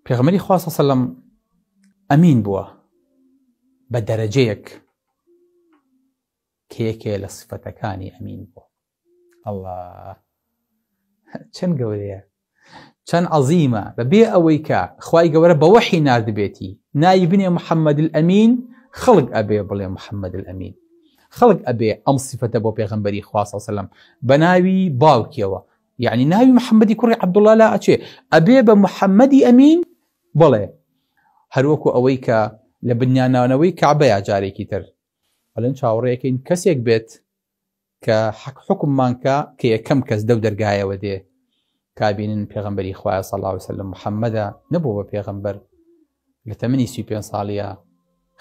پێغەمبەری خوا صلی الله علیه و سەلەم ئەمین بووە بە دەرەجەیەک کە یەکێ لە سفەتەکانی ئەمین بووە. الله چەند گەورەیە، چەند عەزیمە، بەبێ ئەوەی کە خوای گەورە بە وەحی ناردبێتی ناوی بنێ محەممەد الئەمین، خەڵک ئەبێ بڵێ محەممەد الئەمین، خەڵک ئەبێ ئەم سفەتە بۆ پێغەمبەری خوا صلی الله علیه و سەلەم بە ناوی باوکیەوە، یعنی ناوی محەممەدی کوڕی عەبدوڵڵا لا ئەچێ، ئەبێ بە محەممەدی ئەمین بڵێ. هەروەکو ئەوەی کە لە بنیانانەوەی کەعبەیە جارێکی تر ئەڵێن چاوەڕێیەکەین کەسێک بێت کە حکممانکە کە یەکەم کەس دەو دەرگایەوە دێ کابینن پێغەمبەری خوایە صلی الله علیه و سەلەم محەممەدە نەبوو بە پێغەمبەر لە تەمەنی 35 ساڵیە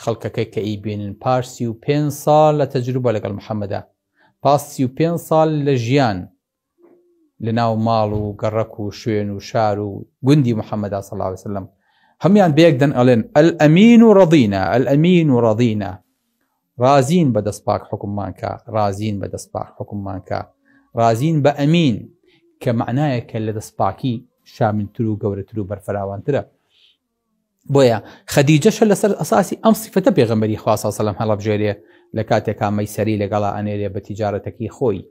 خەڵکەکەی کە ئیبێنن پاش 35 ساڵ لە تەجروبە لەگەڵ محەممەدە، پاش 35 ساڵ لە ژیان لە ناو ماڵ و گەڕەک و شوێن و شار و گوندی محەممەدا صلی الله علیه و سەلەم هەمویان بەیەک دەن ئەڵێن ئەلئەمین و ڕەضینە، ئەلئەمین و ڕەضینە، رازین بە دەستپاک حکممانکە، رازین بە دەستپاک حکممانکە، رازین بە ئەمین کە معنایەکە لە دەستپاکی شاملتر و گەورەتر و بەرفراوانترە. بۆیە خەدیجەشە لەسەر ئەساسی ئەم سفەتە پێغەمبەری خوا صلی الله علیه و سەلەم هەڵەبژێرێ لە کاتێکا مەیسەری لەگەڵا ئەنێرێ بە تیجارەتەکەی خۆی،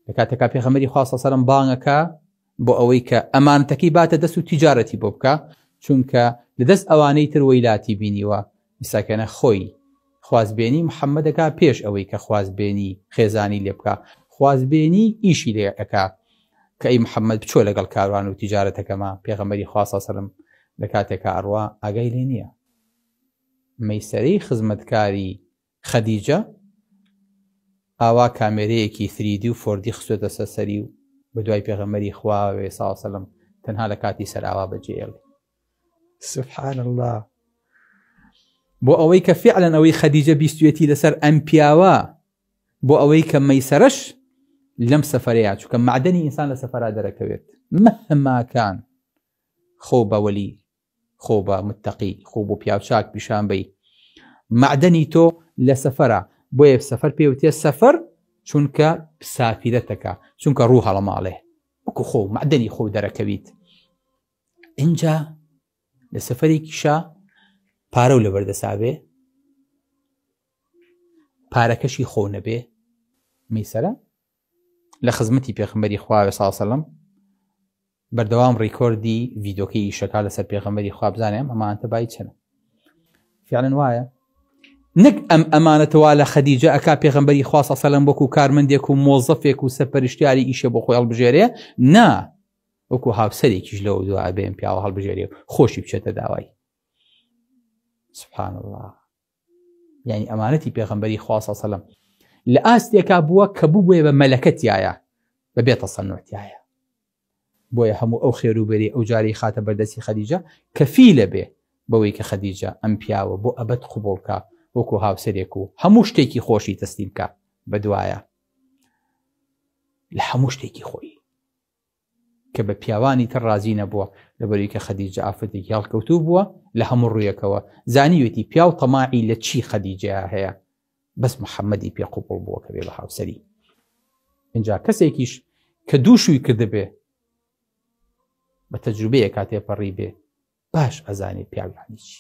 لە کاتێکا پێغەمبەری خوا صلی الله علیه و سەلەم بانگەکە بۆ ئەوەی کە ئەمانەتەکەی باتە دەست و تیجارەتی بۆ بکە، چونکە لەدەست ئەوانەی تر وەیلاتی بینیوە میساکەنە خۆی خوازبێنی محەممەدەکە پێش ئەوەی کە خوازبێنی خێزانی لێ بکە، خوازبێنی ئیشی لێ ئەکا کە ئەی محەممەد بچۆ لەگەڵ کاروان و تیجارەتەکەما. پێغەمبەری خوا صلی الله علیه و سەلەم لە کاتێکا ئەڕوا ئاگای لێ نییە مەیسەرەی خزمەتکاری خەدیجە ئاوا کامێرەیەکی 3D و 4D خستوێتە سەری و بە دوای پێغەمبەری خوا صلی الله علیه و سەلەم تەنها لە کاتی سەراوا بەجێهێڵێ. سبحان الله. بۆ ئەوەی کە فعلەن ئەوەی خەدیجە بیستوێتی لەسەر ئەم پیاوە، بۆ ئەوەی کە مەیسەرەش لەم سەفەرەیە، چونکە معدەنی ئینسان لە سەفەرا دەرەکەوێت مەهماکان خۆ بە وەلی، خۆ بە متتەقی، خۆ بۆ پیاوچاک پیشان بەی، معدەنی تۆ لە سەفەرە. بۆیە سەفەر پێوتێ سەفەر چونکە سافرەتەکە، چونکە ڕوو هەڵەماڵێ وەکو خۆ معدەنی خۆ دەرەکەویت. اینجا لە سەفەرێکیشا پارە و لەبەردەسابێ، پارەکەشی خۆ نەبێ، میسەرە لە خزمەتی پێغەمبەری خوا صلی الله علیه و سەلەم بەردەوام ڕیکۆردی ڤیدۆکەی ئیشەکە لەسەر پێغەمبەری خوا بزانێم ئەمانەتە بای چەنە. فعلەن وایە نەک ئەم ئەمانەتەوە لە خەدیجە ئەکا پێغەمبەری خوا صلی الله علیه و سەلەم وەکو کارمەندێک و مۆزەفێک و سەرپەرشتیاری ئیشە بۆ خۆی هەڵبژێرێ، نا وەکو هاوسەرێکیش لەوە دووە بێن پیاوە هەڵبژێرێ خۆشی بچێتە داوای. سبحان الله. یعنی ئەمانەتی پێغەمبەری خوا صلی الله علیه و سەلەم لە ئاستێکا بووە کە بووە بە مەلەکەتیایە بەبێ تەسەنوعتیایە. بۆیە هەموو ئەو خێروبەری ئەو جارەی خاتە بەردەستی خەدیجە کەفیلە بێ بەوەی کە خەدیجە ئەم پیاوە بۆ ئەبەد قبوڵکە وەکو هاوسەرێک و هەموو شتێکی خۆشی تەسلیم بکە بەدوایە لە هەموو شتێکی خۆی، کە بە پیاوانی تر ڕازی نەبووە لەبەرەوەی کە خەدیجە ئافرەتێکی هەڵکەوتوو بووە لە هەموو ڕوویەکەوە، زانیوێتی پیاو تەماعی لە چی خەدیجەیە هەیە، بەس محەممەدی پێ قبوڵ بووە کە بێ بە هاوسەری. اینجا کەسێکیش کە دووشوی کردبێ بە تەجروبەیە کاتێ پەڕی بێ باش ئەزانێ پیاوانی چی.